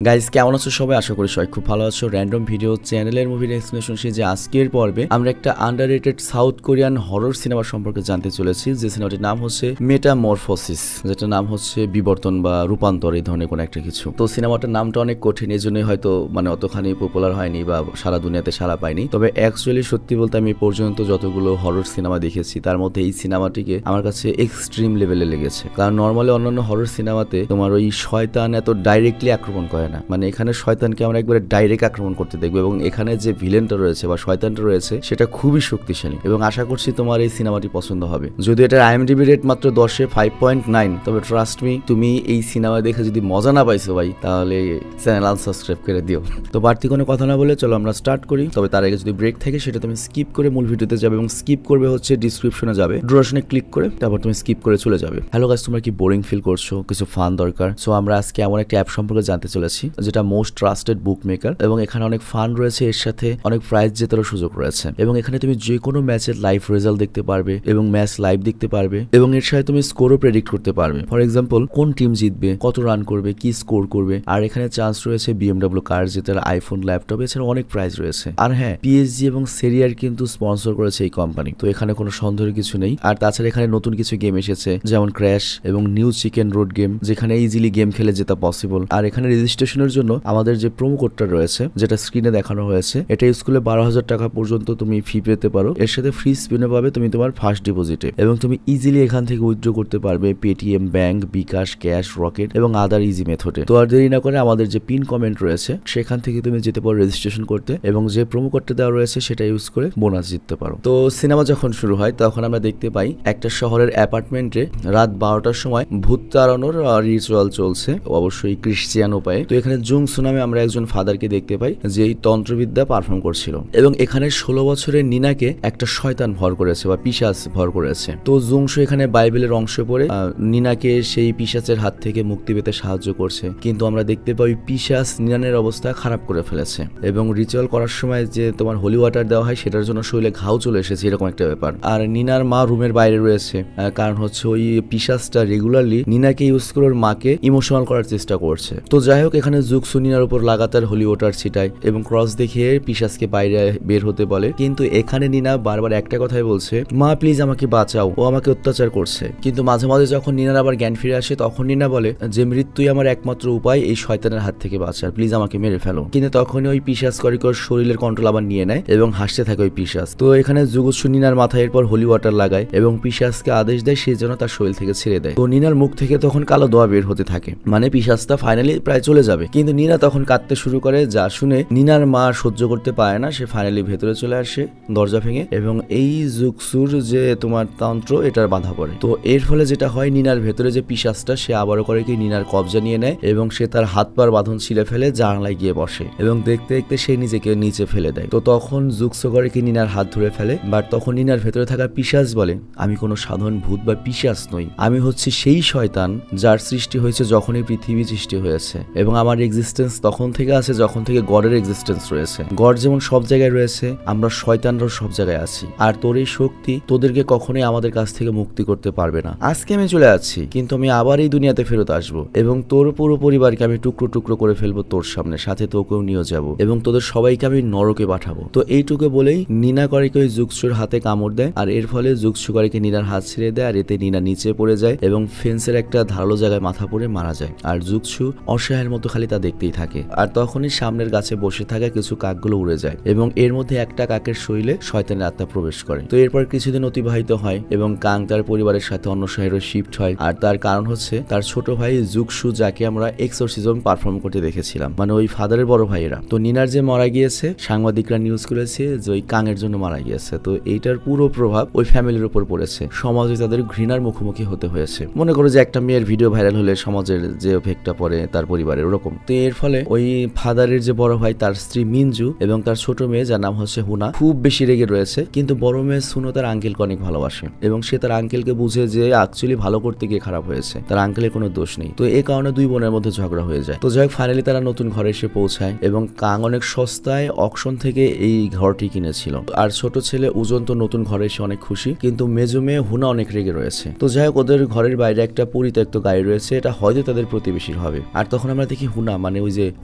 Guys কেমন আছো সবাই? আশা করি সবাই খুব ভালো আছো। র্যান্ডম ভিডিও চ্যানেলের মুভির এক্সপ্লেনেশন যে আজকের পর্বে আমরা একটা underrated south Korean horror cinema সম্পর্কে জানতে চলেছি, যে সিনেমাটির নাম হচ্ছে মেটামরফোসিস, যেটা নাম হচ্ছে বিবর্তন বা রূপান্তর, এই ধরনের কোনো একটা কিছু। তো সিনেমাটার নামটা অনেক কঠিন, এই জন্যই হয়তো অতখানি পপুলার হয়নি বা সারা দুনিয়াতে সাড়া পায়নি। তবে অ্যাকচুয়ালি সত্যি বলতে আমি পর্যন্ত যতগুলো হরর সিনেমা দেখেছি তার মধ্যে এই সিনেমাটিকে আমার কাছে এক্সট্রিম লেভেলে লেগেছে। কারণ নর্মালি অন্যান্য হরর সিনেমাতে তোমার ওই শয়তান এত ডাইরেক্টলি আক্রমণ করে না, এখানে শয়তানকে আমরা একবারে ডাইরেক্ট আক্রমণ করতে দেখবো, এবং এখানে যে ভিলেনটা রয়েছে বা শয়তানটা রয়েছে সেটা খুবই শক্তিশালী, এবং আশা করছি তোমার এই সিনেমাটি পছন্দ হবে। যদি এটার IMDb রেট মাত্র 10-এ 5.9, তবে ট্রাস্ট মি, তুমি এই সিনেমা দেখে যদি মজা না পাইছো ভাই, তাহলে চ্যানেল আনসাবস্ক্রাইব করে দিও। তো বাড়তি কোনো কথা না বলে চলো আমরা স্টার্ট করি। তবে তার আগে যদি ব্রেক থাকে সেটা তুমি স্কিপ করে মূল ভিডিওতে যাবে, এবং স্কিপ করবে হচ্ছে ডিসক্রিপশনে যাবে, ডুরেশনে ক্লিক করে তারপর তুমি স্কিপ করে চলে যাবে। হ্যালো গাইস, তোমরা কি বোরিং ফিল করছো? কিছু ফান দরকার? সো আমরা আজকে এমন একটা অ্যাপ সম্পর্কে জানতে চলেছি যেটা মোস্ট ট্রাস্টেড বুক মেকার, এবং এখানে অনেক ফান রয়েছে, এর সাথে অনেক প্রাইজ জেতারও সুযোগ রয়েছে, এবং এখানে তুমি যে কোনো ম্যাচের লাইভ রেজাল্ট দেখতে পারবে এবং ম্যাচ লাইভ দেখতে পারবে, এবং এর সাথে তুমি স্কোরও প্রেডিক্ট করতে পারবে। ফর এক্সাম্পল, কোন টিম জিতবে, কত রান করবে, কি স্কোর করবে। আর এখানে চান্স রয়েছে BMW কার জেতার, আইফোন, ল্যাপটপ, এছাড়া অনেক প্রাইজ রয়েছে। আর হ্যাঁ, PSG এবং সেরিয়ার কিন্তু স্পন্সর করেছে এই কোম্পানি, তো এখানে কোনো সন্দেহের কিছু নেই। আর তাছাড়া এখানে নতুন কিছু গেম এসেছে, যেমন ক্র্যাশ এবং নিউ চিকেন রোড গেম, যেখানে ইজিলি গেম খেলে জেতা পসিবল। আর এখানে রেজিস্ট্রেশনের জন্য আমাদের যে প্রোমো কোডটা রয়েছে, যেটা স্ক্রিনে দেখানো হয়েছে, এটা ইউজ করলে 12,000 টাকা পর্যন্ত তুমি ফি পেতে পারো। এর সাথে ফ্রি স্পিনে পাবে তুমি তোমার ফার্স্ট ডিপোজিটে, এবং তুমি ইজিলি এখান থেকে উইথড্র করতে পারবে পেটিএম, ব্যাংক, বিকাশ, ক্যাশ, রকেট এবং আদার ইজি মেথডে। তো আর দেরি না করে আমাদের যে পিন কমেন্ট রয়েছে সেখান থেকে তুমি যেতে পারো রেজিস্ট্রেশন করতে, এবং যে প্রোমো কোডটা দেওয়া রয়েছে সেটা ইউজ করে বোনাস জিততে পারো। তো সিনেমা যখন শুরু হয় তখন আমরা দেখতে পাই একটা শহরের অ্যাপার্টমেন্টে রাত 12টার সময় ভূত তাড়ানোর রিচুয়াল চলছে, অবশ্যই ক্রিশ্চিয়ান উপায়ে। তো এখানে জুংসু নামে আমরা একজন ফাদারকে দেখতে পাই যে এই তন্ত্রবিদ্যা পারফর্ম করছিল, এবং এখানে 16 বছরের নিনাকে একটা শয়তান ভর করেছে বা পিশাচ ভর করেছে। তো জুংসু এখানে বাইবেলের অংশ পড়ে নিনাকে সেই পিশাচের হাত থেকে মুক্তি পেতে সাহায্য করছে, কিন্তু আমরা দেখতে পাই পিশাচ নিনানের অবস্থা খারাপ করে ফেলেছে, এবং রিচুয়াল করার সময় যে তোমার হোলি ওয়াটার দেওয়া হয় সেটার জন্য শরীরে ঘাও চলে এসেছে, এরকম একটা ব্যাপার। আর নিনার মা রুমের বাইরে রয়েছে, কারণ হচ্ছে ওই পিশাচটা রেগুলারলি নিনাকে ইউজ করে ওর মাকে ইমোশনাল করার চেষ্টা করছে। তো যাই হোক, এখানে জুংসু নিনার উপর লাগাতার হোলি ওয়াটার ছিটায় এবং ক্রস দেখিয়ে পিশাচকে বাইরে বের হতে বলে, কিন্তু এখানে নিনা বারবার একটা কথাই বলছে, মা প্লিজ আমাকে বাঁচাও, ও আমাকে অত্যাচার করছে। কিন্তু মাঝে মাঝে যখন নিনার আবার জ্ঞান ফিরে আসে তখন নিনা বলে যে মৃত্যুই আমার একমাত্র উপায় এই শয়তানের হাত থেকে বাঁচার, প্লিজ আমাকে মেরে ফেলো। কিন্তু তখনই ওই পিশাচ করিকর শরীরের কন্ট্রোল আবার নিয়ে নেয় এবং হাসতে থাকে ওই পিশাচ। তো এখানে জুগোৎসু নিনার মাথায় এরপর হোলি ওয়াটার লাগায় এবং পিশাচকে আদেশ দেয় সে যেন তার শরীর থেকে ছেড়ে দেয়। তো নিনার মুখ থেকে তখন কালো দোয়া বের হতে থাকে, পিশাচটা ফাইনালি প্রায় চলে যাবে। কিন্তু নিনা তখন কাঁদতে শুরু করে, যা শুনে নিনার মা সহ্য করতে পারে না, সে ফাইনালি ভেতরে চলে আসে দরজা ভেঙে, এবং এই জুকসুর যে তোমার তন্ত্র এটার বাধা পড়ে। তো এর ফলে যেটা হয়, নিনার ভেতরে যে পিশাচটা সে আবারও করে কি নিনার কবজা নিয়ে নেয়, এবং সে তার হাত পার বাঁধন ছিঁড়ে ফেলে জানালায় গিয়ে বসে, এবং দেখতে দেখতে সে নিজেকে নিচে ফেলে দেয়। তো তখন জুকসো করে কি নিনার হাত ধরে ফেলে, বাট তখন নিনার ভেতরে থাকা পিশাচ বলে, আমি কোনো সাধারণ ভূত বা পিশাচ নই, আমি হচ্ছে সেই শয়তান যার সৃষ্টি হয়েছে যখনই পৃথিবী সৃষ্টি হয়েছে, এবং আমার এক্সিস্টেন্স তখন থেকে আছে যখন থেকে গডের এক্সিস্টেন্স রয়েছে। গড যেমন সব জায়গায় রয়েছে, আমরা শয়তানরাও সব জায়গায় আছি, আর তোর এই শক্তি তোদেরকে কখনোই আমাদের কাছ থেকে মুক্তি করতে পারবে না। আজকে আমি চলে যাচ্ছি, কিন্তু আমি আবার এই দুনিয়াতে ফেরত আসবো, এবং তোর পুরো পরিবারকে আমি টুকরো টুকরো করে ফেলবো তোর সামনে, সাথে তোকেও নিয়ে যাবো, এবং তোদের সবাইকে আমি নরকে পাঠাবো। তো এইটুকু বলেই নিনা করিকে ওই জুকসুর হাতে কামড় দেয়, আর এর ফলে জুকসু করিকে নিনার হাত ছেড়ে দেয়, আর এতে নিনা নিচে পড়ে যায় এবং ফেন্সের একটা ধারালো জায়গায় মাথা পড়ে মারা যায়। আর জুকসু অসহায়ের মতো খালি তা দেখতেই থাকে। আর তখনই সামনের গাছে বসে থাকা কিছু কাকগুলো উড়ে যায়, এবং এর মধ্যে একটা কাকের শরীরে শয়তানের আত্মা প্রবেশ করে। তো এরপর কিছুদিন অতিবাহিত হয়, এবং কাং তার পরিবারের সাথে অন্য শহরে শিফট হয়। আর তার কারণ হচ্ছে তার ছোট ভাই জুকসু, যাকে আমরা এক্সোরসিজম পারফর্ম করতে দেখেছিলাম, ওই ফাদারের বড় ভাইয়েরা। তো নিনার যে মারা গিয়েছে, সাংবাদিকরা নিউজ করেছে যে ওই কাঙের জন্য মারা গিয়েছে। তো এইটার পুরো প্রভাব ওই ফ্যামিলির উপর পড়েছে, সমাজে তাদের ঘৃণার মুখোমুখি হতে হয়েছে। মনে করো যে একটা মেয়ের ভিডিও ভাইরাল হলে সমাজের যে এফেক্টটা পড়ে তার পরিবারের, ওরকম। তো এর ফলে ওই ফাদারের যে বড় ভাই, তার স্ত্রী মিনজু এবং তার ছোট মেয়ে যার নাম হচ্ছে হুনা, খুব বেশি রেগে রয়েছে। কিন্তু বড় মেয়ে সুনো তার আঙ্কেলকে অনেক ভালোবাসে, এবং সে তার আঙ্কেলকে বুঝে যে অ্যাকচুয়ালি ভালো করতে গিয়ে খারাপ হয়েছে, তার আঙ্কেলের কোনো দোষ নেই। তো এই কারণে দুই বোনের মধ্যে ঝগড়া হয়ে যায়। তো যাই হোক, ফাইনালি তারা নতুন ঘরে এসে পৌঁছায়, এবং কাং অনেক সস্তায় অকশন থেকে এই ঘরটি কিনেছিল। আর ছোট ছেলে উজন তো নতুন ঘরে এসে অনেক খুশি, কিন্তু মেজো মেয়ে হুনা অনেক রেগে রয়েছে। তো যাই হোক, ওদের ঘরের বাইরে একটা পরিত্যক্ত গাড়ি রয়েছে, এটা হয়তো তাদের প্রতিবেশীর হবে। আর তখন আমরা দেখি হুনা মানে ওই যে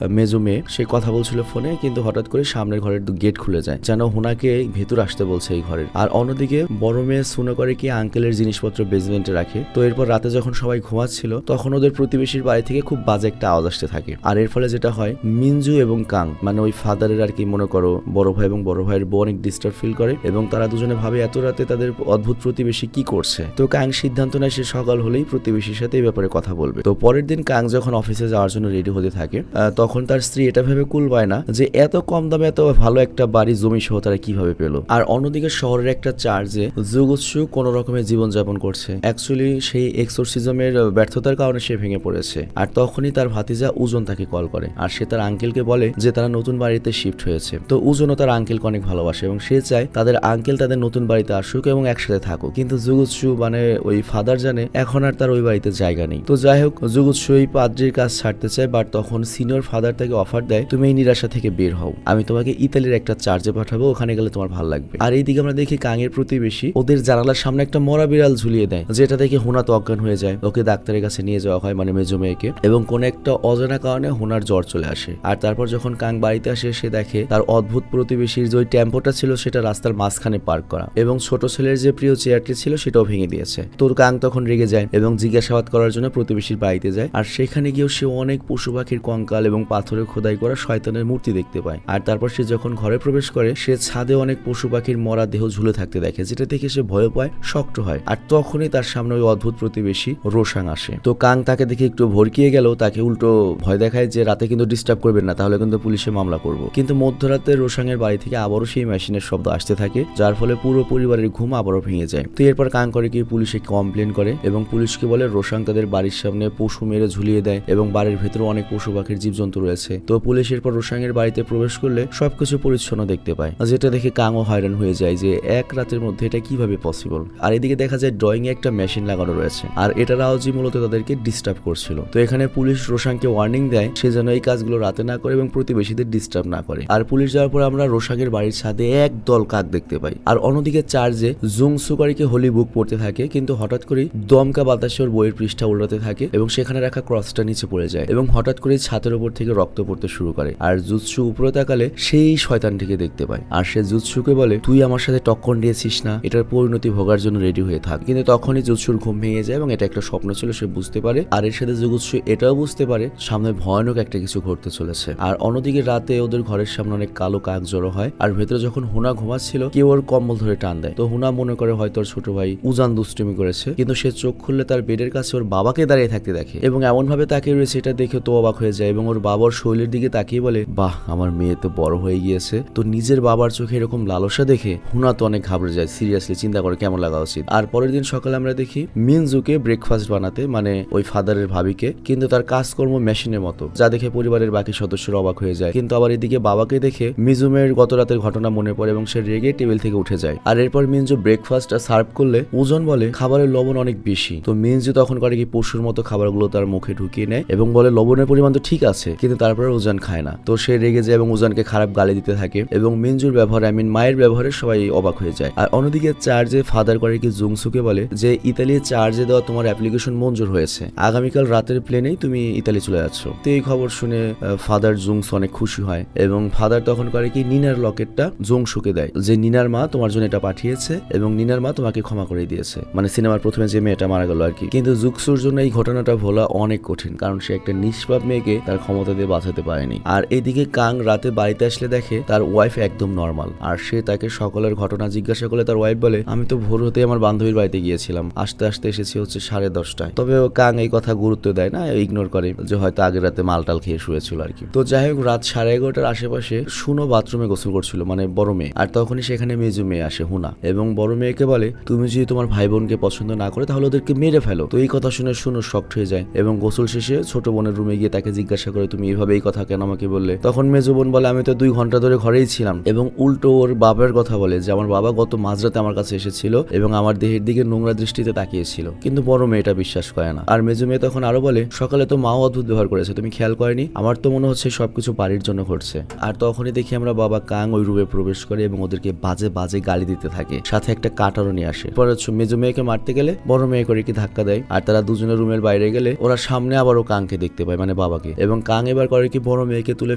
মেজো মেয়ে সে কথা বলছিল ফোনে, কিন্তু হঠাৎ করে সামনের ঘরের গেট খুলে যায়, যেন হুনাকে ভেতর আসতে বলছে এই ঘরের। আর অন্যদিকে বড় মেয়ে সুনো করে কি আঙ্কেলের জিনিসপত্র বেসমেন্টে রাখে। তো এরপর রাতে যখন সবাই ঘুমাচ্ছিল তখন ওদের প্রতিবেশীর বাড়ি থেকে খুব বাজে একটা আওয়াজ আসতে থাকে। আর এর ফলে যেটা হয়, মিনজু এবং কাং মানে ওই ফাদারের আর কি মনে করো বড় ভাই এবং বড় ভাইয়ের বউ অনেক ডিস্টার্ব ফিল করে এবং তারা দুজনে ভাবে এত রাতে তাদের অদ্ভুত প্রতিবেশী কি করছে। তো কাং সিদ্ধান্ত নেয় সে সকাল হলেই প্রতিবেশীর সাথে এই ব্যাপারে কথা বলবে। তো পরের দিন কাং যখন অফিসে যাওয়ার জন্য রেডি হতে থাকে তখন তার স্ত্রী এটা ভেবে কুল পায় না যে এত কম দামে এত ভালো একটা বাড়ি জমি সহ তারা কিভাবে পেল। আর অন্যদিকে শহরের একটা চার্চে জুগুৎসু কোন রকমের জীবনযাপন করছে। অ্যাকচুয়ালি সেই এক্সোরসিজমের ব্যর্থতার কারণে সে ভেঙে পড়েছে। আর তখনই তার ভাতিজা উজন তাকে কল করে আর সে তার আঙ্কেলকে বলে যে তারা নতুন বাড়িতে শিফট হয়েছে। তো উজনও তার আঙ্কেলকে অনেক ভালোবাসে এবং সে চায় তাদের আঙ্কেল তাদের নতুন বাড়িতে আসুক এবং একসাথে থাকুক। কিন্তু জুগুৎসু মানে ওই ফাদার জানে এখন আর তার ওই বাড়িতে জায়গা নেই। তো যাই হোক, জুগুৎসু এই পাদ্রির কাজ ছাড়তে চায়, বাট তখন সিনিয়র ফাদার তাকে অফার দেয় তুমি এই নিরাশা থেকে বের হও, আমি তোমাকে ইতালির একটা চার্চে পাঠাবো, ওখানে গেলে তোমার ভালো লাগবে। আর এইদিকে আমরা দেখি কাঙের প্রতিবেশী ওদের জানালার সামনে একটা মরা বিড়াল ঝুলিয়ে দেয়, যেটা দেখে হুনা তো অজ্ঞান হয়ে যায়। ওকে ডাক্তারের কাছে নিয়ে যাওয়া হয় মানে মেজো মেয়েকে, এবং কোন একটা অজানা কারণে হুনার জ্বর চলে আসে। আর তারপর যখন কাং বাড়িতে আসে সে দেখে তার অদ্ভুত প্রতিবেশীর যে ওই টেম্পোটা ছিল সেটা রাস্তার মাঝখানে পার্ক করা এবং ছোট ছেলের যে প্রিয় চেয়ারটি ছিল সেটাও ভেঙে দিয়েছে। তোর কাং তখন রেগে যায় এবং জিজ্ঞাসাবাদ করার জন্য প্রতিবেশীর বাড়িতে যায়। আর সেখানে গিয়েও সে অনেক পশু পাখির কঙ্কাল এবং পাথরে খোদাই করা শয়তানের মূর্তি দেখতে পায়। আর তারপর সে যখন ঘরে প্রবেশ করে সে ছাদে অনেক পশু পাখির মরা দেহ ঝুলে থাকতে দেখে, যেটা দেখে সে ভয় পায়, শক্ত হয়। আর তখনই তার সামনে ওই অদ্ভুত প্রতিবেশী রোশাং আসে। তো কাং তাকে দেখে একটু ভরকিয়ে গেল, তাকে উল্টো ভয় দেখায় যে রাতে কিন্তু ডিস্টার্ব করবেন না, তাহলে কিন্তু পুলিশে মামলা করব। কিন্তু মধ্যরাতে রোশাং এর বাড়ি থেকে আবারও সেই মেশিনের শব্দ আসতে থাকে, যার ফলে পুরো পরিবারের ঘুম আবারও ভেঙে যায়। তো এরপর কাং করে কি পুলিশে কমপ্লেন করে এবং পুলিশকে বলে রোশাং তাদের বাড়ির সামনে পশু মেরে ঝুলিয়ে দেয় এবং বাড়ির ভেতরে অনেক পশু পাখির জীবজন্তু রয়েছে। তো পুলিশ এরপর রোশাং এর বাড়িতে প্রবেশ করলে সবকিছু পরিচ্ছন্ন দেখতে পায়, যেটা দেখে কাংও হয়রান হয়ে যায় যে এক রাতের মধ্যে এটা কিভাবে পসিবল। আর এদিকে দেখা যায় ড্রয়িং এ একটা মেশিন লাগানো রয়েছে আর এটার আওয়াজই মূলত তাদেরকে ডিস্টার্ব করছিল। তো এখানে পুলিশ রোশাংকে ওয়ার্নিং দেয় সে যেন এই কাজগুলো রাতে না করে এবং প্রতিবেশীদের ডিস্টার্ব না করে। আর পুলিশ যাওয়ার পর আমরা রোশাংয়ের বাড়ির ছাদে এক দল কাক দেখতে পাই। আর অন্যদিকে চার্চে জুং সুকারিকে হোলি বুক পড়তে থাকে, কিন্তু হঠাৎ করেই দমকা বাতাসে ওর বইয়ের পৃষ্ঠা উল্টাতে থাকে এবং সেখানে রাখা ক্রসটা নিচে পড়ে যায় এবং হঠাৎ করেই ছাদের উপর থেকে রক্ত পড়তে শুরু করে। আর জুৎসু উপরে তাকালে সেই শয়তানটিকে দেখতে পায় আর সে জুৎসুকে বলে তুই আমার সাথে টক্কর দিয়েছিস না, এটার পরিণতি ভোগার জন্য রেডি হয়ে থাক। কিন্তু তখনই জুৎসুর ঘুম ভেঙে যায় এবং এটা একটা স্বপ্ন ছিল সে বুঝতে পারে। আর এর সাথে জুৎসু এটাও বুঝতে পারে সামনে ভয়ানক একটা কিছু ঘটতে চলেছে। আর অন্যদিকে রাতে ওদের ঘরের সামনে অনেক কালো কাক জড়ো হয় আর ভেতরে যখন হুনা ঘুমাচ্ছিল কেউ ওর কম্বল ধরে টান দেয়। তো হুনা মনে করে হয়তো ওর ছোট ভাই উজান দুষ্টুমি করেছে, কিন্তু সে চোখ খুললে তার বেডের কাছে ওর বাবাকে দাঁড়িয়ে থাকতে দেখে এবং এমন ভাবে তাকিয়ে রয়েছে এটা দেখে তো অবাক হয়ে যায় এবং ওর বাবার শৈলের দিকে তাকিয়ে বলে বাহ আমার মেয়ে তো বড় হয়ে গিয়েছে। তো নিজের বাবার চোখে এরকম লালসা দেখে হুনা তো অনেক ঘাবড়ে যায়, সিরিয়াসলি চিন্তা করে কেমন লাগা উচিত। আর পরের দিন সকালে আমরা দেখি মিনজুকে ব্রেকফাস্ট বানাতে মানে ওই ফাদারের ভাবিকে, কিন্তু তার কাজকর্ম মেশিনের মতো, যা দেখে পরিবারের বাকি সদস্যরা অবাক হয়ে যায়। কিন্তু আবার এদিকে বাবাকে দেখে মিজুমের গত রাতের ঘটনা মনে পড়ে এবং সে রেগে টেবিল থেকে উঠে যায়। আর এরপর মিনজু ব্রেকফাস্টটা সার্ভ করলে ওজন বলে খাবারের লবণ অনেক বেশি। তো মিনজু তখন করে কি পশুর মতো খাবারগুলো তার মুখে ঢুকিয়ে নেয় এবং বলে লবণের পরিমাণ তো ঠিক আছে, কিন্তু তারপরে ওজান খায় না। তো সে রেগে যায় এবং ওজানকে খারাপ গালি দিতে থাকে এবং মিনজুর ব্যবহার মায়ের ব্যবহারে সবাই অবাক হয়ে যায়। আর অন্যদিকে চার্জে ফাদার করে কি জুংসুকে বলে যে ইতালির চার্জে দেওয়া তোমার অ্যাপ্লিকেশন মঞ্জুর হয়েছে, আগামীকাল রাতের প্লেনেই তুমি ইতালি চলে যাচ্ছ। তো এই খবর শুনে ফাদার জুংসু অনেক খুশি হয় এবং ফাদার তখন করে কি নিনার লকেটটা জুংসুকে দেয় যে নিনার মা তোমার জন্য এটা পাঠিয়েছে এবং নিনার মা তোমাকে ক্ষমা করে দিয়েছে, মানে সিনেমার প্রথমে যে মেয়েটা মারা গেল আর কি। কিন্তু জুংসুর জন্য এই ঘটনাটা ভোলা অনেক কঠিন, কারণ সে একটা নিষ্পাপ মেয়েকে তার ক্ষমতা দিয়ে বাঁচাতে পারেনি। আর এদিকে কাং রাতে বাড়িতে আসলে দেখে তার ওয়াইফ একদম নর্মাল আর সে তাকে সকলের ঘটনা জিজ্ঞাসা করলে তার ওয়াইফ বলে আমি তো ভোর হতে আমার বান্ধবীর বাড়িতে গিয়েছিলাম, আসতে আসতে এসেছি হচ্ছে 10:30টায়। তবে কাং এই কথা গুরুত্ব দেয় না, ইগনোর করে যে হয়তো আগের রাতে মালটাল খেয়ে শুয়েছিল আর কি। তো যাই হোক রাত 11:30টার আশেপাশে শুনো বাথরুমে গোসল করছিল মানে বড় মেয়ে, আর তখনই সেখানে মেজু মেয়ে আসে হুনা এবং বড় মেয়েকে বলে তুমি যদি তোমার ভাই বোনকে পছন্দ না করে তাহলে ওদেরকে মেরে ফেলো। তো এই কথা শুনে শুনো শক্ট হয়ে যায় এবং গোসল শেষে ছোট বোনের রুমে গিয়ে তাকে জিজ্ঞাসা করে তুমি এইভাবে এই কথা কেন আমাকে বললে। তখন মেজু বোন বলে আমি তো 2 ঘন্টা ধরে ঘরেই ছিলাম এবং উল্টো ওর বাবার কথা বলে যে আমার বাবা গত মাঝরাতে আমার কাছে এসেছিল এবং আমার দেহের দিকে নোংরা দৃষ্টিতে তাকিয়েছিল, কিন্তু বড় মেয়েটা বিশ্বাস করে না। আর মেজু মেয়ে তখন আরো বলে সকালে তো মাও অদ্ভুত ব্যবহার করেছে, তুমি খেয়াল করেনি, আমার তো মনে হচ্ছে সবকিছু বাড়ির জন্য ঘটছে। আর তখনই দেখি আমরা বাবা কাং ওই রুমে প্রবেশ করে এবং ওদেরকে বাজে বাজে গালি দিতে থাকে, সাথে একটা কাটারও নিয়ে আসে। পরে মেজু মেয়েকে মারতে গেলে বড় মেয়ে করে কি ধাক্কা দেয় আর তারা দুজনের রুমের বাইরে গেলে ওরা সামনে আবারও কাংকে দেখতে পায়, মানে মানে বাবাকে। এবং কাং এবার করে কি বড় মেয়েকে তুলে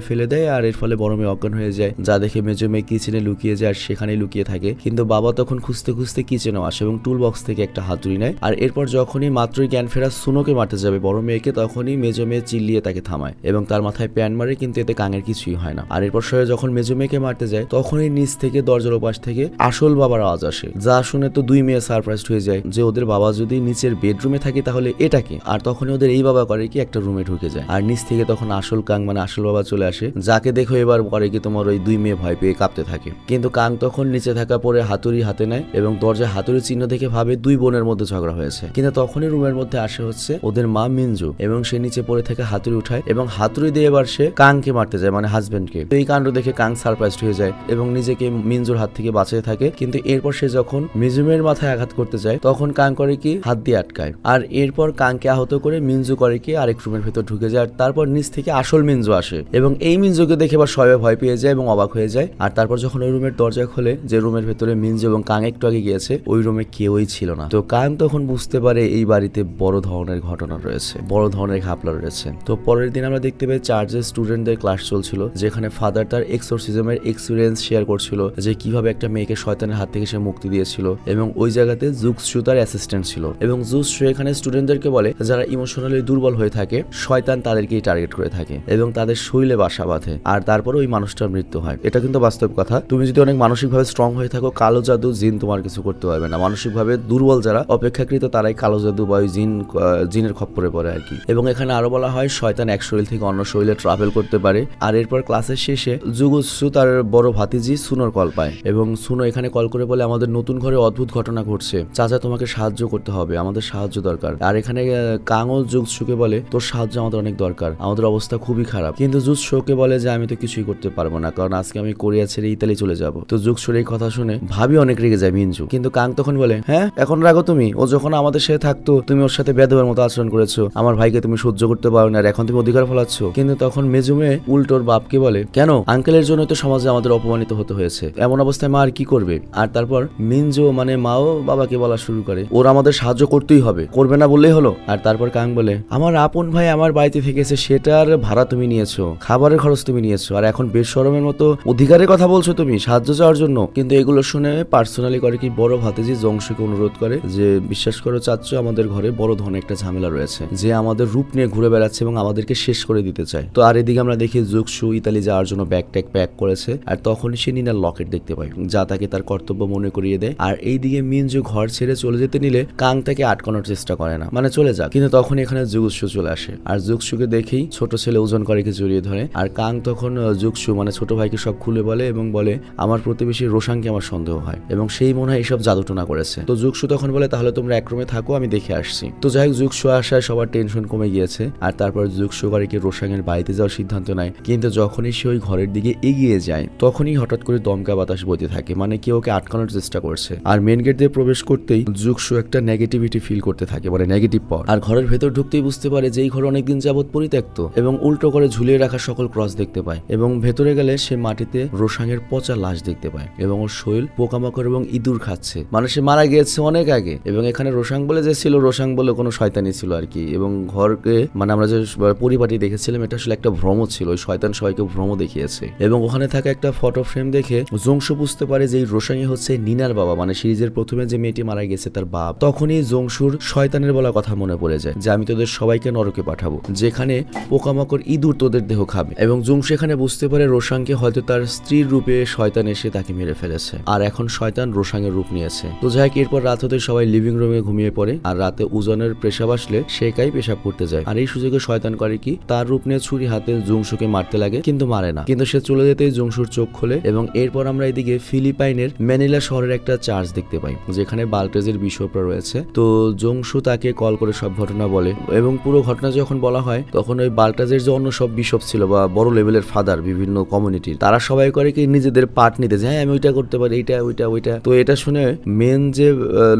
ফেলে দেয়, আর এর ফলে বড় মেয়ে অজ্ঞান হয়ে যায়, যা দেখে মেজো মেয়ে কিচেনে লুকিয়ে যায় আর সেখানেই লুকিয়ে থাকে। কিন্তু বাবা তখন খুঁজতে খুঁজতে কিচেনেও আসে এবং টুল বক্স থেকে একটা হাতুড়ি নেয়। আর এরপর যখনই মাত্রই জ্ঞান ফেরা সুনোকে মারতে যাবে বড় মেয়েকে, তখনই মেজো মেয়ে চিল্লিয়ে তাকে থামায় এবং তার মাথায় প্যান মারে, কিন্তু এতে কাঙের কিছুই হয় না। আর এরপর সে যখন মেজো মেয়েকে মারতে যায় তখনই নিচ থেকে দরজার ওপাশ থেকে আসল বাবার আওয়াজ আসে, যা শুনে তো দুই মেয়ে সারপ্রাইজড হয়ে যায় যে ওদের বাবা যদি নিচের বেডরুমে থাকে তাহলে এটা কি। আর তখনই ওদের এই বাবা করে কি একটা রুমে ঢুকে যায়, আর নিচ থেকে তখন আসল কাং মানে আসল বাবা চলে আসে, যাকে দেখো এবার করে কি তোমার ওই দুই মেয়ে ভয় পেয়ে কাঁপতে থাকে। কিন্তু কাং তখন নিচে থাকা পরে হাতুড়ি হাতে নেয় এবং দরজায় হাতুড়ি চিহ্ন দেখে ভাবে দুই বোনের মধ্যে ঝগড়া হয়েছে। কিন্তু তখনই রুমের মধ্যে আসে হচ্ছে ওদের মা মিনজু, এবং সে নিচে পড়ে থেকে হাতুড়ি উঠায় এবং হাতুড়ি দিয়ে এবার সে কাংকে মারতে যায়, মানে হাজবেন্ডকে। তো এই কাণ্ড দেখে কাং সারপ্রাইজড হয়ে যায় এবং নিজেকে মিনজুর হাত থেকে বাঁচিয়ে থাকে। কিন্তু এরপর সে যখন মিজুমের মাথায় আঘাত করতে যায় তখন কাং করে কি হাত দিয়ে আটকায়, আর এরপর কাংকে আহত করে মিনজু করে কি আরেক রুমের ভেতর ঢুকে যায়। আর তারপর নিচ থেকে আসল মিনজু আসে এবং এই মিনজুকে দেখে এবার সবাই ভয় পেয়ে যায় এবং অবাক হয়ে যায়। আর তারপর যখন ওই রুমের দরজা খোলে, যে রুমের ভেতরে মিনজু এবং কাং একটু আগে গিয়েছে, ওই রুমে কেউই ছিল না। তো কাং তখন বুঝতে পারে এই বাড়িতে বড় ধরনের ঘটনা রয়েছে, বড় ধরনের ঘাপলা রয়েছে। তো পরের দিন আমরা দেখতে পাই চার্চের স্টুডেন্টদের ক্লাস চলছিল, যেখানে ফাদার তার এক্সোরসিজমের এক্সপিরিয়েন্স শেয়ার করছিল, যে কিভাবে একটা মেয়েকে শয়তানের হাত থেকে সে মুক্তি দিয়েছিল। এবং ওই জায়গাতে জুক্সু তার অ্যাসিস্ট্যান্ট ছিল এবং জুক্সু এখানে স্টুডেন্টদেরকে বলে যারা ইমোশনালি দুর্বল হয়ে থাকে শয়তান তাদেরকেই টার্গেট করে থাকে এবং তাদের শরীরে বাসা বাঁধে, আর তারপর ওই মানুষটার মৃত্যু হয়। এটা কিন্তু বাস্তব কথা। তুমি যদি অনেক মানসিকভাবে স্ট্রং হয়ে থাকো, কালো জাদু জিন তোমার কিছু করতে পারবে না। মানসিকভাবে দুর্বল যারা অপেক্ষাকৃত তারাই কালো জাদু বা ওই জিনের খপ্পরে পড়ে আর কি। এবং এখানে আরো বলা হয় শয়তান এক শরীর থেকে অন্য শরীরে ট্রাভেল করতে পারে। আর এরপর ক্লাসের শেষে জুগুৎসু তার বড় ভাতিজি সুনোর কল পায় এবং সুনো এখানে কল করে বলে আমাদের নতুন ঘরে অদ্ভুত ঘটনা ঘটছে, চাচা তোমাকে সাহায্য করতে হবে, আমাদের সাহায্য দরকার। আর এখানে কাঙল জুগসুকে বলে তোর সাহায্য আমাদের অনেক দরকার, আমাদের অবস্থা খুবই খারাপ। কিন্তু জুগসুকে বলে যে আমি তো কিছুই করতে পারবো না, কারণ আজকে আমি কোরিয়া ছেড়ে ইতালি চলে যাব। তো জুগসুর এই কথা শুনে ভাবি অনেক রেগে যায় মিনজু। কিন্তু কাং তখন বলে হ্যাঁ এখন রাগো তুমি, ও যখন আমাদের সাথে থাকতো তুমি ওর সাথে বেদবের মতো আচরণ করেছো, আমার ভাইকে তুমি সহ্য করতে পারো না, আর এখন তুমি অধিকার ফলাচ্ছ। কিন্তু তখন মেজুমে উল্টোর বাপকে বলে কেন আঙ্কেলের জন্য তো সমাজে আমাদের অপমানিত হতে হয়েছে, এমন অবস্থায় মা আর কি করবে। আর তারপর মিনজু মানে মাও বাবাকে বলা শুরু করে ওর আমাদের সাহায্য করতেই হবে, করবে না বললেই হলো। আর তারপর কাং বলে আমার আপন ভাই আমার বাড়িতে থেকেছে, সেটার ভাড়া তুমি নিয়েছো, খাবারের খরচ তুমি নিয়েছো, আর এখন বেশরমের মতো অধিকারের কথা বলছো তুমি সাহায্য চাওয়ার জন্য। কিন্তু এগুলো শুনে পার্সোনালি করে কি বড় ভাতিজি জংশুকে অনুরোধ করে যে বিশ্বাস করো চাচ্ছ আমাদের ঘরে বড় ধরনের একটা ঝামেলা রয়েছে, যে আমাদের রূপ নিয়ে ঘুরে বেড়াচ্ছে এবং আমাদেরকে শেষ করে দিতে চায়। তো আর এদিকে আমরা দেখি জুগসু ইতালি যাওয়ার জন্য ব্যাগ ট্যাগ প্যাক করেছে, আর তখনই সে নিনার লকেট দেখতে পায় যা তাকে তার কর্তব্য মনে করিয়ে দেয়। আর এইদিকে মিনজু ঘর ছেড়ে চলে যেতে নিলে কাং তাকে আটকানোর চেষ্টা করে না, মানে চলে যাক। কিন্তু তখন এখানে জুগসু চলে আসে আর জুগসুকে দেখেই ছোট ছেলে ওজন করেকে জড়িয়ে ধরে। আর কাং তখন জুগসু মানে ছোট ভাইকে সব খুলে বলে এবং বলে আমার প্রতিবেশী রোশাংকে আমার সন্দেহ হয় এবং সেই মনে হয় এইসব জাদুটোনা করেছে। তো জুগসু তখন বলে তাহলে তোমরা এক রুমে থাকো, আমি দেখে আসছি। তো যাই হোক জুগসু আসায় সবার টেনশন কমে গিয়েছে। আর তারপর জুগসু গাড়িকে রোশাংয়ের বাড়িতে যাওয়ার সিদ্ধান্ত নেয়। কিন্তু যখনই সে ওই ঘরের দিকে এগিয়ে যায় তখনই হঠাৎ করে দমকা বাতাস বইতে থাকে, মানে কেউ ওকে আটকানোর চেষ্টা করছে। আর মেন গেট দিয়ে প্রবেশ করতেই জুগসু একটা নেগেটিভিটি ফিল করতে থাকে, মানে নেগেটিভ পর। আর ঘরের ভেতর ঢুকতেই বুঝতে পারে যে এই ঘর অনেকদিন যাবত পরিত্যক্ত এবং উল্টো করে ঝুলিয়ে রাখা সকল ক্রস দেখতে পায়। এবং ভেতরে গেলে সে মাটিতে রোশাংয়ের পচা লাশ দেখতে পায় এবং ওর শরীর পোকামাকড় এবং ইঁদুর খাচ্ছে, মানে সে মারা গিয়েছে অনেক আগে। এবং এখানে রোশাং বলে যে ছিল, রোশাং বলে কোনো শয়তানি ছিল আর কি। এবং ঘরকে মানে আমরা যে পরিপাটি দেখেছিলাম এটা আসলে একটা ভ্রম ছিল, ওই শয়তান সবাইকে ভ্রম দেখিয়েছে। এবং ওখানে থাকা একটা ফটো ফ্রেম দেখে জংশু বুঝতে পারে যে এই রোশাংই হচ্ছে নিনার বাবা, মানে সিরিজের প্রথমে যে মেয়েটি মারা গেছে তার বাপ। তখনই জংশুর শয়তানের বলা কথা মনে পড়ে যায় যে আমি তোদের সবাইকে নরকে পাঠাবো, যেখানে পোকামাকড় ইঁদুর তোদের দেহ খাবে। এবং জংশু এখানে বুঝতে পারে রোশাংকে হয়তো তার স্ত্রীর রূপে শয়তান এসে তাকে মেরে ফেলেছে, আর এখন শয়তান রোশাংয়ের রূপ নিয়েছে। তো যাই হোক এরপর রাত হতে সবাই লিভিং রুমে ঘুমিয়ে পড়ে। আর রাতে উজনের পেশাব আসলে সে একাই পেশাব করতে যায়। আর এই সুযোগে শয়তান করে কি তার রূপ নিয়ে ছুরি হাতে জংশুকে মারতে লাগে, কিন্তু মারে না। কিন্তু সে চলে যেতেই জংশুর চোখ খোলে। এবং এরপর আমরা এদিকে ফিলিপাইনের ম্যানিলা শহরের একটা চার্চ দেখতে পাই যেখানে বাল্টেজের বিশপরা রয়েছে। তো জংশু তাকে কল করে সব ঘটনা বলে এবং পুরো ঘটনা যখন বলা হয় তখন ওই বাল্টাজের যে অন্য সব বিশপ ছিল বা বড় লেভেলের ফাদার বিভিন্ন কমিউনিটির, তারা সবাই করে কি নিজেদের পার্ট নিতে যে হ্যাঁ আমি ওইটা করতে পারি, এইটা ওইটা ওইটা। তো এটা শুনে মেন যে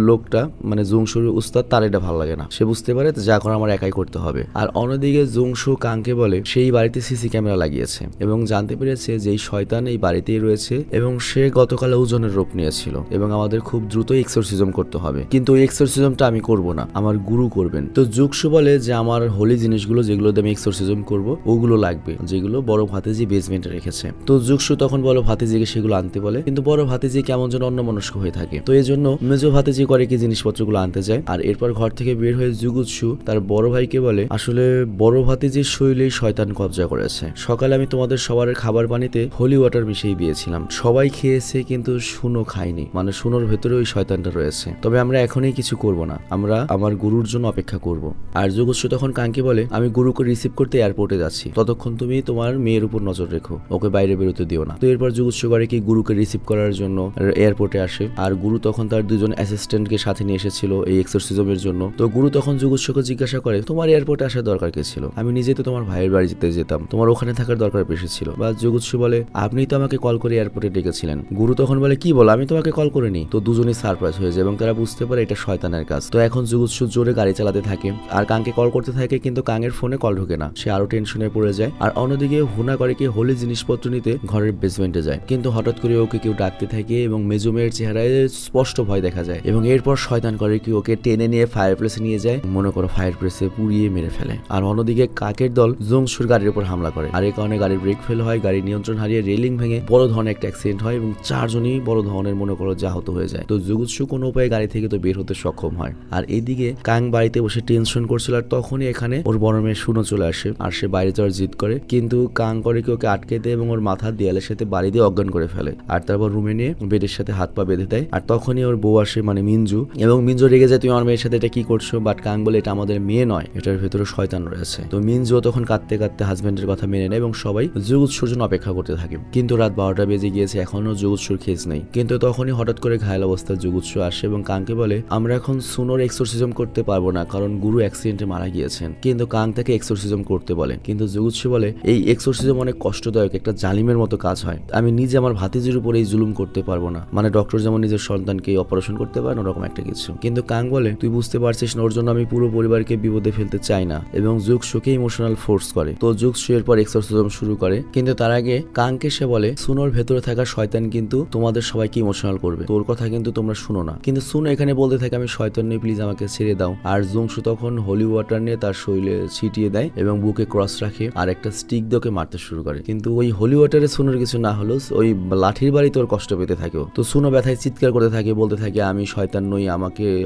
লোকটা মানে জংশুর উস্তাদ তার এটা ভালো লাগে না, সে বুঝতে পারে যা করে আমার একাই করতে হবে। আর অন্যদিকে জংশু কাংকে বলে সেই বাড়িতে সিসি ক্যামেরা লাগিয়েছে এবং জানতে পেরেছে যে এই শয়তান এই বাড়িতেই রয়েছে এবং সে গতকাল ওজনের রূপ নিয়েছিল এবং আমাদের খুব দ্রুত এক্সোরসিজম করতে হবে। কিন্তু ওই এক্সোরসিজমটা আমি করব না, আমার গুরু করবেন। তো জুগসু বলে যে আমার হোলি জিনিসগুলো যেগুলোতে আমি এক্সোরসিজম করব ওগুলো লাগবে, যেগুলো বড় ভাতিজি বেসমেন্টে রেখেছে। তো জুকসু তখন বড় ভাতিজিকে সেগুলো আনতে বলে, কিন্তু বড় ভাতিজি কেমন যেন অন্যমনস্ক হয়ে থাকে। তো এই জন্য মেজো ভাতিজি করে কি জিনিসপত্রগুলো আনতে যায়। আর এরপর ঘর থেকে বের হয়ে জুগুৎসু তার বড় ভাইকে বলে, আসলে বড় ভাতিজির শরীরেই শয়তান কবজা করেছে। সকালে আমি তোমাদের সবার খাবার পানিতে হোলি ওয়াটার মিশিয়ে দিয়েছিলাম, সবাই খেয়েছে কিন্তু শুনো খায়নি, মানে শুনোর ভেতরে ওই শয়তানটা রয়েছে। তবে আমরা এখনই কিছু করব না, আমরা আমার গুরুর জন্য অপেক্ষা করব। আর জুগুৎসু তখন কাঙ্কি বলে, আমি গুরুকে রিসিভ করতে এয়ারপোর্টে যাচ্ছি, ততক্ষণ তুমি তোমার মেয়ের উপর নজর রেখো, ওকে বাইরে বেরোতে দিও না। তো এরপর জুগুৎসু করে কি গুরুকে রিসিভ করার জন্য এয়ারপোর্টে আসে। আর গুরু তখন তার দুজন অ্যাসিস্ট্যান্টকে সাথে নিয়ে এসেছিল এই এক্সোরসিজমের জন্য। তো গুরু তখন জুগুৎসুকে জিজ্ঞাসা করে, তোমার এয়ারপোর্টে আসার দরকার কি ছিল? আমি নিজেই তো তোমার ভাইয়ের বাড়ি যেতাম, তোমার ওখানে থাকার দরকার বেশি ছিল। বা জুগুৎসু বলে, আপনি তো আমাকে কল করে এয়ারপোর্টে ডেকেছিলেন। গুরু তখন বলে, কি বলো, আমি তোমাকে কল করিনি। তো দুজনেই সারপ্রাইজ হয়ে যায় এবং তারা বুঝতে পারে এটা শয়তানের কাজ। তো এখন জুগুৎসু জোরে গাড়ি চালাতে থাকে আর কাংকে কল করতে থাকে, কিন্তু কাংয়ের ফোনে কল ঢোকে না। সে আরো টেনশনে পড়ে যায়। আর অন্যদিকে হুনা করে কি হোলি জিনিসপত্র নিতে ঘরের বেসমেন্টে যায়, কিন্তু হঠাৎ করে ওকে কেউ ডাকতে থাকে এবং মেজুমের চেহারায় স্পষ্ট ভয় দেখা যায়। এবং এরপর শয়তান করে কি ওকে টেনে নিয়ে ফায়ার প্লেসে নিয়ে যায়, মনে করো ফায়ার প্লেসে পুড়িয়ে মেরে ফেলে। আর অন্যদিকে কাকের দল জংশুর গাড়ির উপর হামলা করে। আর এই কারণে গাড়ির ব্রেক ফেল হয়, গাড়ির নিয়ন্ত্রণ হারিয়ে রেলিং ভেঙে বড় ধরনের একটা অ্যাক্সিডেন্ট হয় এবং চারজনই বড় ধরনের মনে করো আহত হয়ে যায়। তো জুগুৎসু কোনো উপায়ে গাড়ি থেকে তো বের হতে সক্ষম হয়। আর এইদিকে কাং বাড়িতে বসে টেনশন করছিল, আর তখনই এখানে ওর বড় মেয়ে শুনো চলে আসে। আর সে বাইরে যাওয়ার জিদ করে, কিন্তু কাং করে কি ওকে আটকে দেয় এবং ওর মাথা দেয়ালের সাথে বাড়ি দিয়ে অজ্ঞান করে ফেলে। আর তারপর রুমে নিয়ে বেডের সাথে হাত পা বেঁধে দেয়। আর তখনই ওর বউ আসে, মানে মিনজু, এবং মিনজু রেগে যায়, তুমি আমার মেয়ের সাথে এটা কি করছো? বাট কাং বলে, এটা আমাদের মেয়ে নয়, এটার ভেতরে শয়তান রয়েছে। তো মিনজু তখন কাঁদতে কাঁদতে হাজবেন্ডের কথা মেনে নেয় এবং সবাই জুগুৎসুর জন্য অপেক্ষা করতে থাকে। কিন্তু রাত 12টা বেজে গিয়েছে, এখনো জুগুৎসুর খেজ নেই। কিন্তু তখনই হঠাৎ করে ঘায়াল অবস্থায় জুগুৎসু আসে এবং কাংকে বলে, আমরা এখন সুনোর এক্সোরসিজম করতে পারবো না, কারণ গুরু অ্যাক্সিডেন্টে মারা গিয়েছেন। কিন্তু কাং তাকে এক্সোরসিজম করতে বলে, কিন্তু জুগুৎসু বলে, এই এক্সোরসিজম অনেক কষ্টদায়ক, একটা জালিমের মতো কাজ হয়, আমি নিজে আমার ভাতিজির উপর এই জুলুম করতে পারবো না। মানে ডক্টর যেমন নিজের সন্তানকে অপারেশন করতে পারেন, ওরকম একটা কিছু। কিন্তু কাং বলে, তুই বুঝতে পারছিস না, ওর জন্য আমি পুরো পরিবারকে বিপদে ফেলতে চাই না। এবং জুগসুকে ইমোশনাল ফোর্স করে। তো জুগসু এরপর এক্সোরসিজম শুরু করে, কিন্তু তার আগে কাংকে সে বলে, সুনোর ভেতরে থাকা শয়তান কিন্তু তোমাদের সবাইকে ইমোশনাল করবে, তোর কথা কিন্তু তোমরা শুনো না। কিন্তু সুনো এখানে বলতে থাকে, আমি শয়তান নই, প্লিজ আমাকে ছেড়ে দাও। আর জুংসু তখন হোলি ওয়াটার নিয়ে তার শরীরে ছিটিয়ে দেয় এবং বুকে ক্রস রাখে আর একটা স্টিক দিয়ে ওকে মারতে শুরু করে। কিন্তু ওই হোলি ওয়াটারে সুনোর কিছু না হলো, ওই লাঠির বাড়ি তোর কষ্ট পেতে থাকে। তো সুনো ব্যথায় চিৎকার করতে থাকে, বলতে থাকে, আমি শয়তান নই,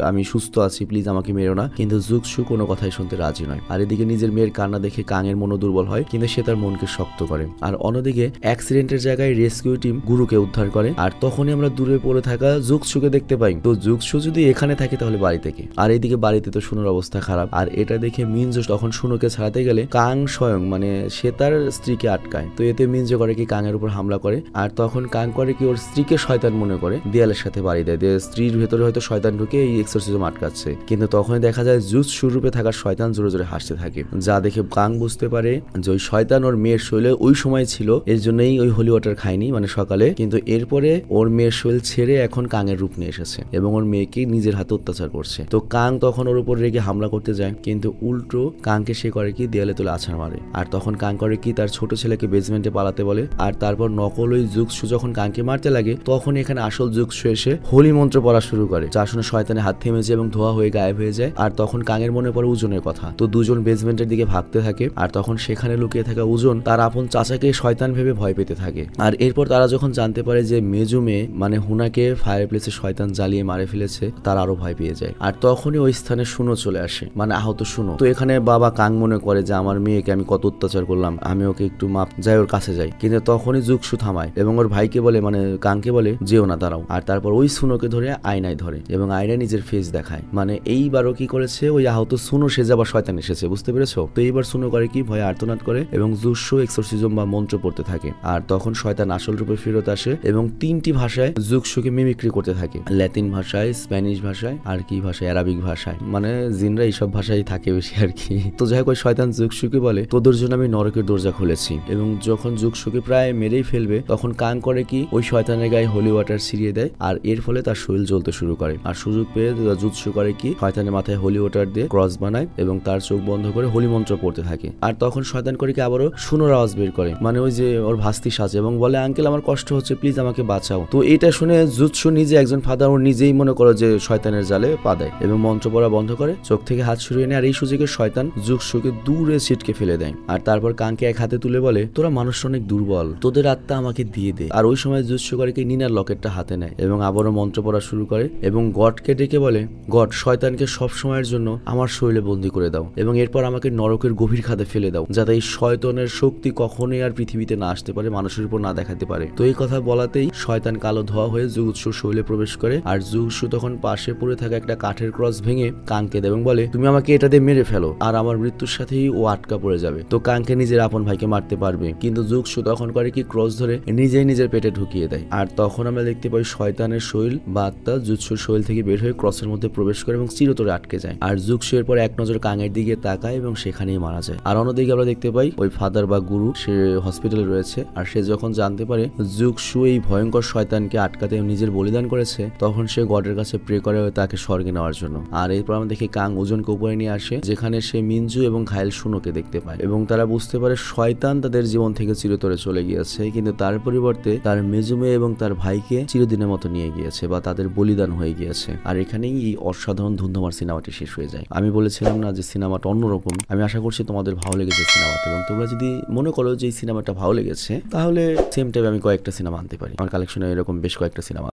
আমি সুস্থ আছি, প্লিজ আমাকে মেরো না। কিন্তু জুগসু কোনো কথাই শুনতে রাজি নয়। আর এদিকে নিজের মেয়ের কান্না দেখে কাংয়ের মনো দুর্বল হয়, কিন্তু সে তার মনকে শক্ত করে। আর অন্যদিকে অ্যাক্সিডেন্টের জায়গায় রেস্কিউ টিম গুরুকে উদ্ধার করে। আর তখনই আমরা দূরে পড়ে থাকা জুগসুকে দেখতে পাই। তো জুগসু যদি এখানে থাকে তাহলে বাড়ি থেকে, আর এইদিকে বাড়িতে তো শুনোর অবস্থা খারাপ। আর এটা দেখে মিনজো তখন শুনোকে ছাড়াতে গেলে কাং স্বয়ং, মানে সে তার স্ত্রীকে আটকায়। তো এতে মিনজো করে কি কাংয়ের উপর হামলা করে। আর তখন কাং করে কি ওর স্ত্রীকে শয়তান মনে করে দেয়ালের সাথে বাড়ি দেয়, স্ত্রীর ভেতরে হয়তো শয়তান ঢুকে এই এক্সোরসিজম আটকাচ্ছে। কিন্তু তখনই দেখা যায় জুগসু রূপে থাকা শয়তান জোরে জোরে হাসতে থাকে, যা দেখে কাং বুঝতে পারে যে ওই শয়তান ওর মেয়ের শরীরে ওই সময় ছিল, এর জন্যই ওই হোলি ওয়াটার খায়নি, মানে সকালে। কিন্তু এরপরে ওর মেয়ের শরীর ছেড়ে এখন কাংয়ের রূপ নিয়ে এসেছে এবং ওর মেয়েকে নিজের হাতে অত্যাচার করছে। তো কাং তখন ওর উপর রেগে হামলা করতে যায়, কিন্তু উল্টো কাংকে সে করে কি দেয়ালে তুলে আছাড় মারে। আর তখন কাং করে কি তার ছোট ছেলেকে বেসমেন্টে পালাতে বলে। আর তারপর নকল ওই জুগসু যখন কাংকে মারতে লাগে, তখন এখানে আসল জুগসু এসে হোলি মন্ত্র পড়া শুরু করে, যার শুনে শয়তানের হাত থেমে যায় এবং ধোয়া হয়ে গায়েব হয়ে যায়। আর তখন কাংয়ের মনে পড়ে উজনের কথা। তো দুজন বেসমেন্টের দিকে ভাগতে থাকে। আর তখন সেখানে লুকিয়ে থাকা উজন তার আপন চাচাকে শয়তান ভেবে ভয় পেতে থাকে। আর এরপর তারা যখন জানতে পারে যে মেজুমে, মানে হুনাকে ফায়ার প্লেসে শয়তান জ্বালিয়ে মারে ফেলেছে, তারা আরো ভয় পেয়ে যায়। আর তখনই ওই স্থানে শুনো চলে আসে, মানে আহত শুনো। তো এখানে বাবা কাং মনে করে যে আমার মেয়েকে আমি কত অত্যাচার করলাম, আমি ওকে একটু মাপ যাই, ওর কাছে যাই। কিন্তু তখনই জুগসু থামায় এবং ওর ভাইকে বলে, মানে কাংকে বলে, যেও না, দাঁড়াও। আর তারপর ওই সুনোকে ধরে আয়নায় ধরে এবং আয়নায় নিজের ফেস দেখায়। মানে এইবারও কি করেছে, ওই আহত সুনো সেজে আবার শয়তান এসেছে, বুঝতে পেরেছো? তো এইবার সুনো করে কি, ভয়ে আর্তনাদ করে এবং জুগসু এক্সোরসিজম বা মন্ত্র পড়তে থাকে। আর তখন শয়তান আসল রূপে ফেরত আসে এবং 3টি ভাষায় জুগসুকে মিমিক্রি করতে থাকে, ল্যাটিন ভাষায়, স্প্যানিশ ভাষায়, আর কি ভাষায়, আরবিক ভাষায়। মানে জিনরা এইসব ভাষায় থাকে বেশি আর কি। তো যাই হোক, ওই শয়তান জুগসুকে বলে, তোদের জন্য আমি নরকের দরজা খুলেছি। এবং যখন জুগসুকে প্রায় মেরেই ফেলবে, তখন কাং করে কি ওই শয়তানের গায়ে হোলি ওয়াটার ছিটিয়ে দেয়। আর এর ফলে তার শরীর জ্বলতে শুরু করে। আর সুযোগ পেয়ে জুগসু করে কি শয়তানের মাথায় হোলি ওয়াটার দিয়ে ক্রস বানায় এবং তার চোখ বন্ধ করে হোলি মন্ত্র পড়তে থাকে। আর তখন শয়তান করে কি আবারও শুনোর আওয়াজ বের করে, মানে ওই যে ওর ভাস্তি সাজে, এবং বলে, আঙ্কেল আমার কষ্ট হচ্ছে, প্লিজ আমাকে বাঁচাও। তো এটা শুনে জুৎসু নিজে একজন ফাদার, ওর নিজেই মনে করো যে শয়তানের জালে পা দেয় এবং মন্ত্র পড়া বন্ধ করে, চোখ থেকে হাত সরিয়ে নেয়। আর এই সুযোগে শয়তান জুৎসু জুৎসুকে দূরে ছিটকে ফেলে দেয় আর তারপর কাংকে এক হাতে তুলে বলে, তোরা মানুষ অনেক দুর্বল, তোদের আত্মা আমাকে দিয়ে দে। আর ওই সময় জুৎসু করে কি নিনার লকেটটা হাতে নেয় এবং আবারও মন্ত্র পড়া শুরু করে এবং গডকে ডেকে বলে, গড শয়তানকে সব সময়ের জন্য আমার শরীরে বন্দি করে দাও এবং এরপর আমাকে নরকের গভীর খাদে ফেলে দাও, যাতে এই শয়তানের শক্তি কখনোই আর পৃথিবীতে না আসতে পারে, মানুষের উপর না দেখাতে পারে। তো এই কথা বলাতেই শয়তান কালো ধোয়া হয়ে জুৎসুর শরীরে প্রবেশ করে আর জুৎসু তখন পাশে পড়ে থাকা একটা কাঠের ক্রস ভেঙে কাংকে দেয় এবং বলে, তুমি আমাকে এটা দিয়ে মেরে ফেলো আর আমার মৃত্যুর সাথেই ও আটকা পড়ে যাবে। তো কাংকে নিজের আপন ভাইকে মারতে পারবে, কিন্তু জুৎসু তখন করে কি ক্রস ধরে নিজেই নিজের পেটে ঢুকিয়ে দেয়। আর তখন আমরা দেখতে পাই শয়তানের শরীর বা আত্মা জুৎসুর শরীর থেকে বের হয়ে ক্রসের মধ্যে প্রবেশ করে এবং চিরতরে আটকে যায়। আর জুৎসু এরপর এক নজর কাংয়ের দিকে তাকায় এবং সেখানেই মারা যায়। আর অন্যদিকে আমরা দেখতে পাই ওই ফাদার বা গুরু সে হসপিটালে রয়েছে আর সে যখন জানতে পারে জুৎসু এই ভয়ঙ্কর শয়তানকে আটকাতে নিজের বলিদান করেছে, তখন সে গডের কাছে প্রে করে তাকে স্বর্গে নেওয়ার জন্য। আর এরপর আমরা দেখি কাং ওজনকে উপরে নিয়ে আসে, যেখানে সে মিনজু এবং ঘায়েল শুনোকে দেখতে পায় এবং তারা বুঝতে পারে শয়তান তাদের জীবন থেকে চিরতরে চলে গিয়েছে, কিন্তু তার পরিবর্তে তার মেজুমে এবং তার ভাইকে চিরদিনের মতো নিয়ে গিয়েছে বা তাদের বলিদান হয়ে গিয়েছে। আর এখানেই এই অসাধারণ ধুন্ধুমার সিনেমাটি শেষ হয়ে যায়। আমি বলেছিলাম না যে সিনেমাটা অন্যরকম, আমি আশা করছি তোমাদের ভালো লেগেছে সিনেমাটা এবং তোমরা যদি মনে করো যে এই সিনেমাটা ভালো লেগেছে তাহলে সেম টাইমে আমি কয়েকটা সিনেমা আনতে পারি। আমার কালেকশনে এরকম বেশ কয়েকটা সিনেমা